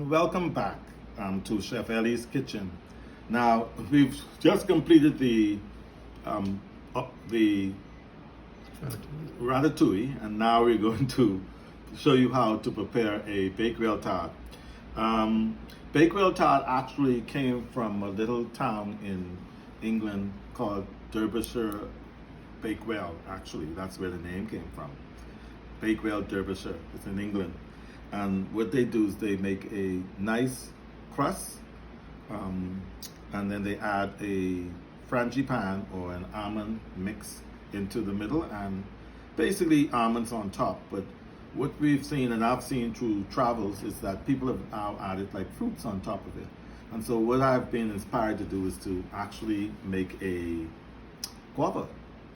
welcome back to Chef Ellie's Kitchen. Now, we've just completed the ratatouille, and now we're going to show you how to prepare a Bakewell tart. Bakewell tart actually came from a little town in England called Derbyshire. Bakewell, actually, that's where the name came from. Bakewell, Derbyshire, it's in England. And what they do is they make a nice crust, and then they add a frangipane or an almond mix into the middle, and basically almonds on top. But what we've seen, and I've seen through travels, is that people have now added like fruits on top of it. And so what I've been inspired to do is to actually make a guava,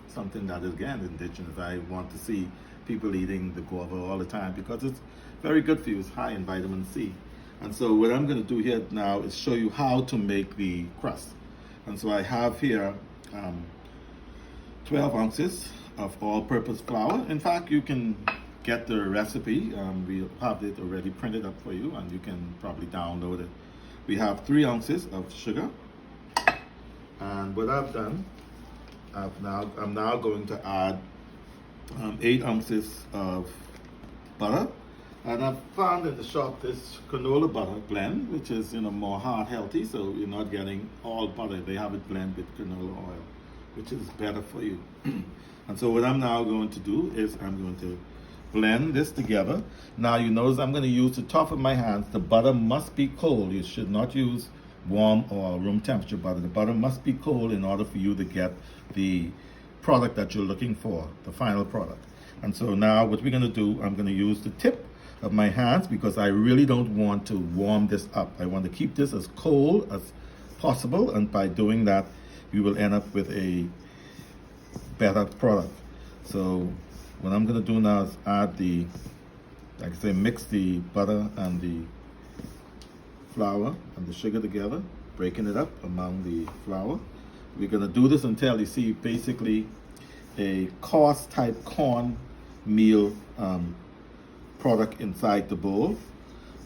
something that is, again, indigenous. I want to see people eating the guava all the time because it's very good for you. It's high in vitamin C. And so what I'm going to do here now is show you how to make the crust. And so I have here 12 ounces of all-purpose flour. In fact, you can get the recipe. We have it already printed up for you, and you can probably download it. We have 3 ounces of sugar. And what I've done, I'm now going to add 8 ounces of butter. And I've found in the shop this canola butter blend, which is more heart healthy, so you're not getting all butter. They have it blended with canola oil, which is better for you. And so what I'm now going to do is I'm going to blend this together. Now you notice I'm going to use the top of my hands. The butter must be cold. You should not use warm or room temperature butter. The butter must be cold in order for you to get the product that you're looking for, the final product. And so now what we're going to do, I'm going to use the tip of my hands because I really don't want to warm this up. I want to keep this as cold as possible, and by doing that, we will end up with a better product. So what I'm going to do now is add like I say, mix the butter and the flour and the sugar together, breaking it up among the flour. We're going to do this until you see basically a coarse type corn meal product inside the bowl,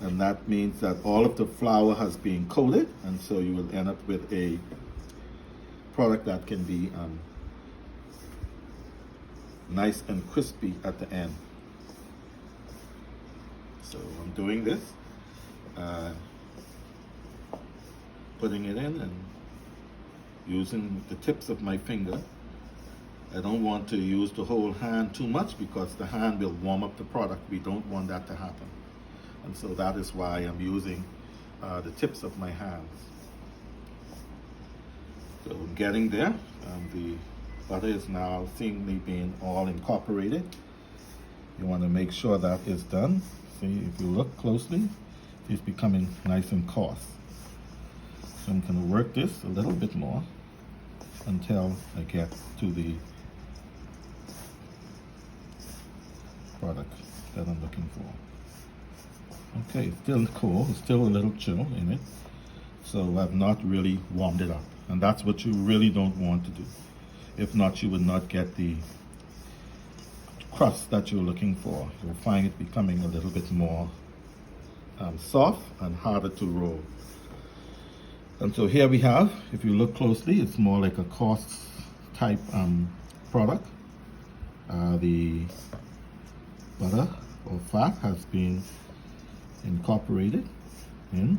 and that means that all of the flour has been coated, and so you will end up with a product that can be nice and crispy at the end. So I'm doing this, putting it in and using the tips of my finger. I don't want to use the whole hand too much because the hand will warm up the product. We don't want that to happen. And so that is why I'm using the tips of my hands. So I'm getting there. The butter is now seemingly being all incorporated. You want to make sure that is done. See, if you look closely, it's becoming nice and coarse. So I'm going to work this a little bit more until I get to the product that I'm looking for. Okay, it's still cold, it's still a little chill in it, so I've not really warmed it up, and that's what you really don't want to do. If not, you would not get the crust that you're looking for. You'll find it becoming a little bit more soft and harder to roll. And so here we have, if you look closely, it's more like a coarse type product. The butter or fat has been incorporated in.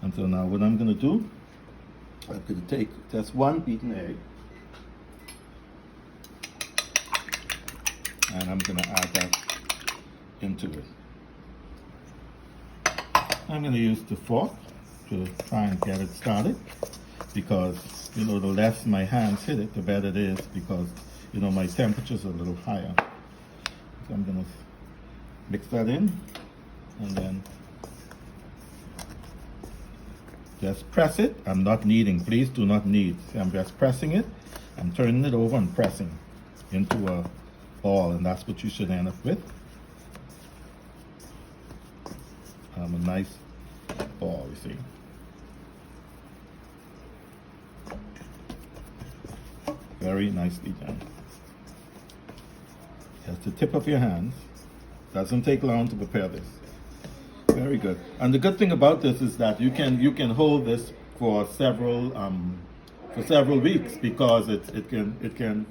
And so now what I'm going to do, I'm going to take just one beaten egg, and I'm going to add that into it. I'm going to use the fork to try and get it started because the less my hands hit it, the better it is, because my temperature's a little higher. So I'm going to mix that in, and then just press it. I'm not kneading, please do not knead. See, I'm just pressing it. I'm turning it over and pressing into a ball, and that's what you should end up with. A nice ball, you see. Very nicely done. Just the tip of your hands. Doesn't take long to prepare this. Very good. And the good thing about this is that you can hold this for several weeks because it can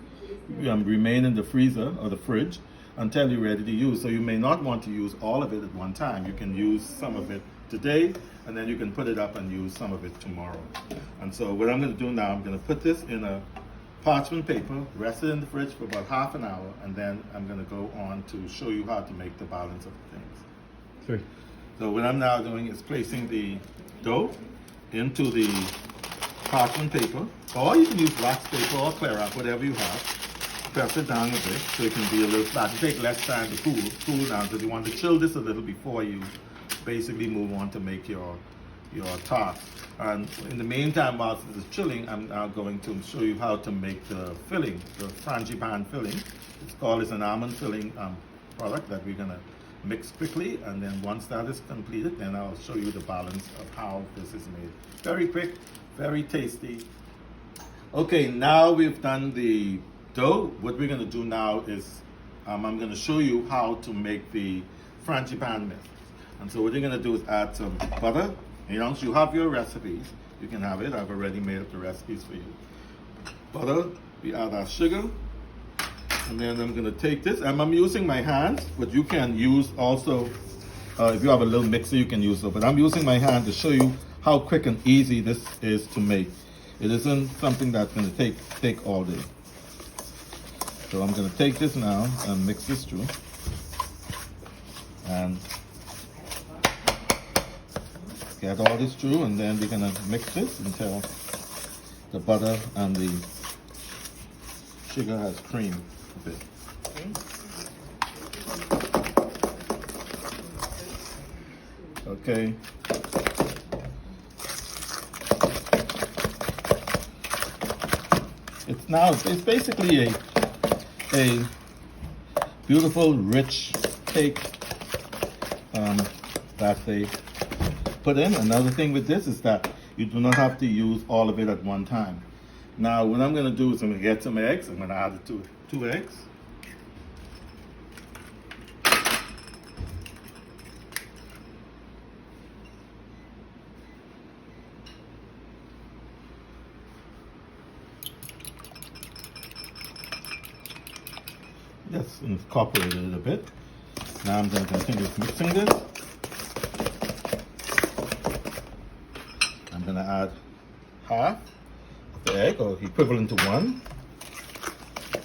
remain in the freezer or the fridge until you're ready to use. So you may not want to use all of it at one time. You can use some of it today, and then you can put it up and use some of it tomorrow. And so what I'm going to do now, I'm going to put this in a parchment paper, rest it in the fridge for about half an hour, and then I'm going to go on to show you how to make the balance of the things. Sorry. So what I'm now doing is placing the dough into the parchment paper, or you can use wax paper or clear up, whatever you have. Press it down a bit so it can be a little flat. It takes less time to cool down, because you want to chill this a little before you basically move on to make your tart. And in the meantime, whilst this is chilling, I'm now going to show you how to make the filling, the frangipan filling. It's an almond filling product that we're gonna mix quickly, and then once that is completed, then I'll show you the balance of how this is made. Very quick, very tasty. Okay, now we've done the dough. What we're gonna do now is I'm gonna show you how to make the frangipan mix. And so what you're gonna do is add some butter. And once you have your recipes, you can have it. I've already made up the recipes for you. Butter, we add our sugar, and then I'm gonna take this, and I'm using my hands, but you can use also, if you have a little mixer, you can use it. But I'm using my hand to show you how quick and easy this is to make. It isn't something that's gonna take all day. So I'm gonna take this now and mix this through. And get all this through, and then we're gonna mix this until the butter and the sugar has creamed a bit. Okay. It's basically a beautiful, rich cake that they put in. Another thing with this is that you do not have to use all of it at one time. Now, what I'm going to do is I'm going to get some eggs. I'm going to add it to 2 eggs. Just incorporate it a bit. Now I'm going to continue mixing this. I'm going to add half of the egg, or equivalent to 1.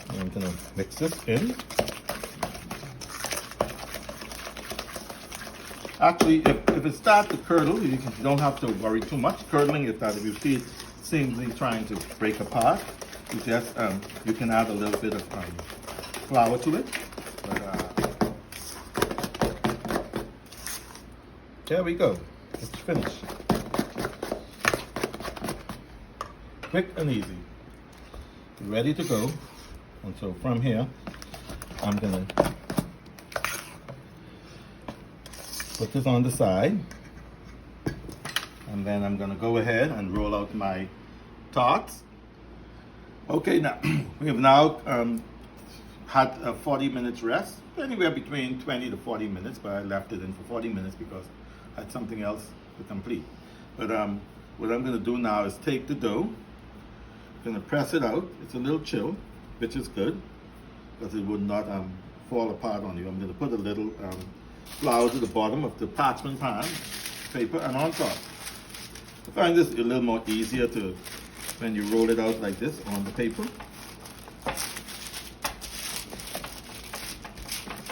And I'm going to mix this in. Actually, if it starts to curdle, you don't have to worry too much. Curdling is that if you see it seemingly trying to break apart, you just you can add a little bit of flour to it. But, there we go. It's finished. Quick and easy. Ready to go. And so from here, I'm gonna put this on the side, and then I'm gonna go ahead and roll out my tarts. Okay, now we have now had a 40 minutes rest, anywhere between 20 to 40 minutes, but I left it in for 40 minutes because I had something else to complete. But what I'm gonna do now is take the dough, I'm gonna press it out. It's a little chill, which is good, because it would not fall apart on you. I'm gonna put a little flour to the bottom of the parchment pan paper and on top. I find this a little more easier to when you roll it out like this on the paper.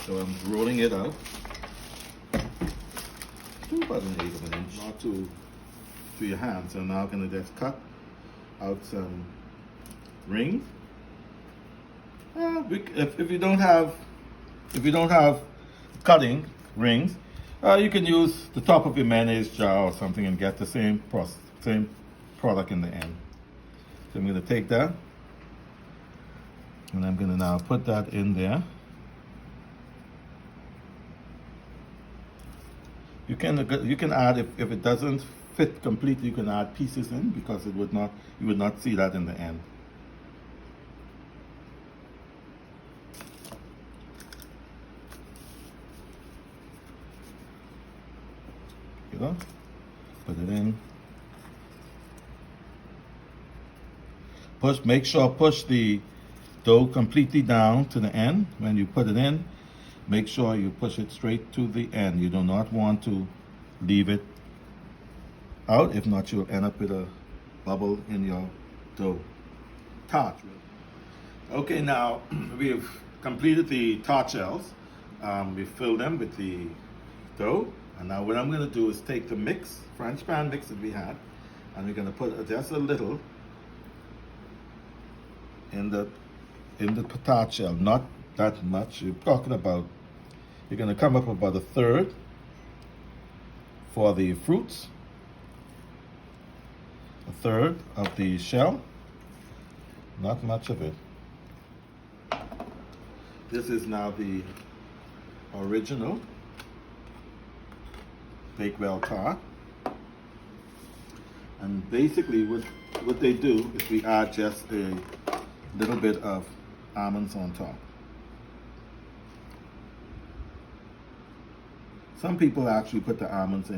So I'm rolling it out to about an 1/8 of an inch, not to your hand. So now I'm gonna just cut out some rings. If you don't have cutting rings, you can use the top of your mayonnaise jar or something and get the same product in the end. So I'm going to take that, and I'm going to now put that in there. You can add, if it doesn't fit completely, you can add pieces in, because you would not see that in the end. you know, put it in. Make sure push the dough completely down to the end. When you put it in, make sure you push it straight to the end. You do not want to leave it out. If not, you'll end up with a bubble in your dough. Tart. Okay, now we've completed the tart shells. We filled them with the dough. And now what I'm going to do is take the mix, French pan mix that we had, and we're going to put just a little in the tart shell, not that much. You're talking about, you're going to come up about a third for the fruits, a third of the shell, not much of it. This is now the original Bakewell tart. And basically what they do is we add just a little bit of almonds on top. Some people actually put the almonds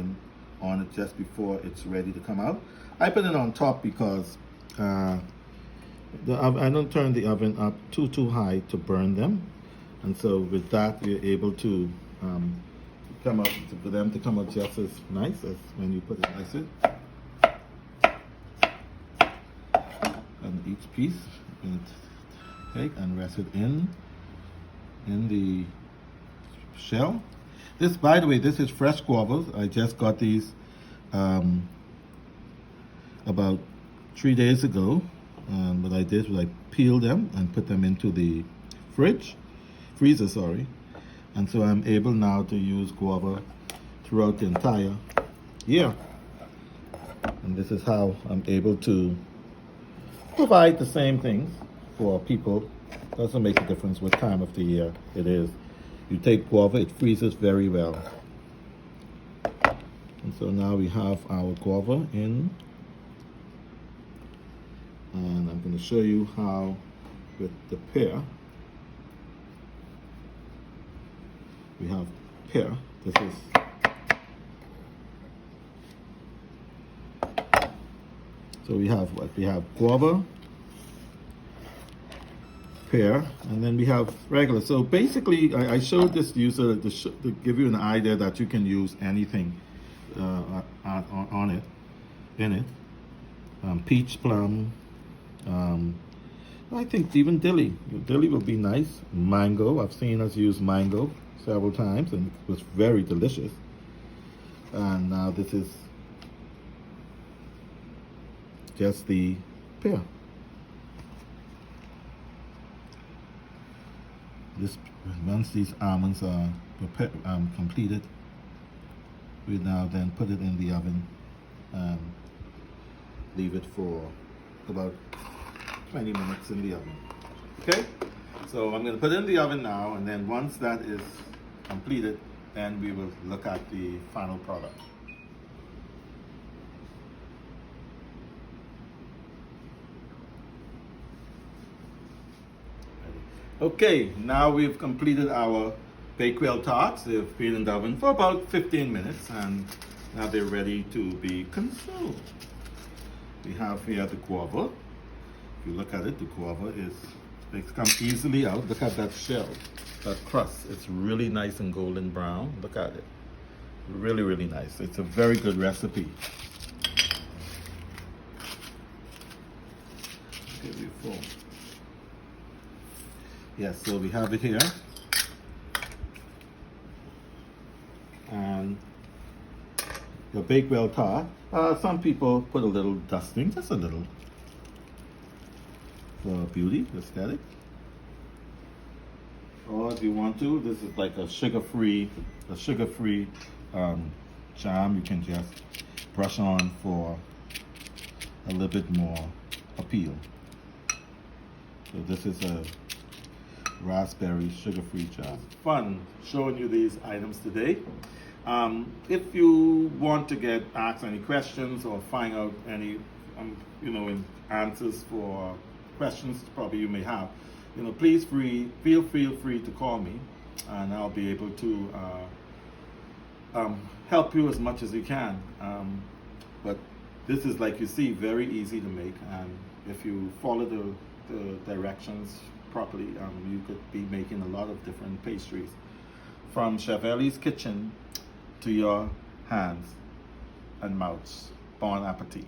on it just before it's ready to come out. I put it on top because I don't turn the oven up too high to burn them, and so with that we're able to for them to come out just as nice as when you put it like this. And each piece you're going to take and rest it in the shell. This, by the way, this is fresh guavas. I just got these about 3 days ago. What I did was I peeled them and put them into the freezer, sorry. And so I'm able now to use guava throughout the entire year. And this is how I'm able to provide the same things for people. Doesn't make a difference what time of the year it is. You take guava, it freezes very well. And so now we have our guava in. And I'm going to show you how with the pear. We have pear. This is so we have what? We have guava, pear, and then we have regular. So basically, I showed this user to give you an idea that you can use anything on it, in it. Peach, plum. I think even dilly. Dilly will be nice. Mango. I've seen us use mango several times, and it was very delicious. And now this is just the pear. Once these almonds are completed, we now then put it in the oven and leave it for about 20 minutes in the oven. Okay, so I'm going to put it in the oven now, and then once that is completed, then we will look at the final product. Okay, now we've completed our Bakewell tarts. They've been in the oven for about 15 minutes, and now they're ready to be consumed. We have here the guava. If you look at it, the guava it's come easily out. Look at that shell, that crust. It's really nice and golden brown. Look at it. Really, really nice. It's a very good recipe. Give you full. Yes, so we have it here. And the Bakewell tart. Some people put a little dusting, just a little, for beauty, aesthetic. Or if you want to, this is like a sugar-free jam. You can just brush on for a little bit more appeal. So this is a raspberry sugar-free jam. Fun showing you these items today. If you want to ask any questions or find out any, answers for questions probably you may have, please feel free to call me, and I'll be able to help you as much as we can. But this is, like you see, very easy to make, and if you follow the directions properly, you could be making a lot of different pastries. From Chef Ellie's kitchen to your hands and mouths. Bon appetit.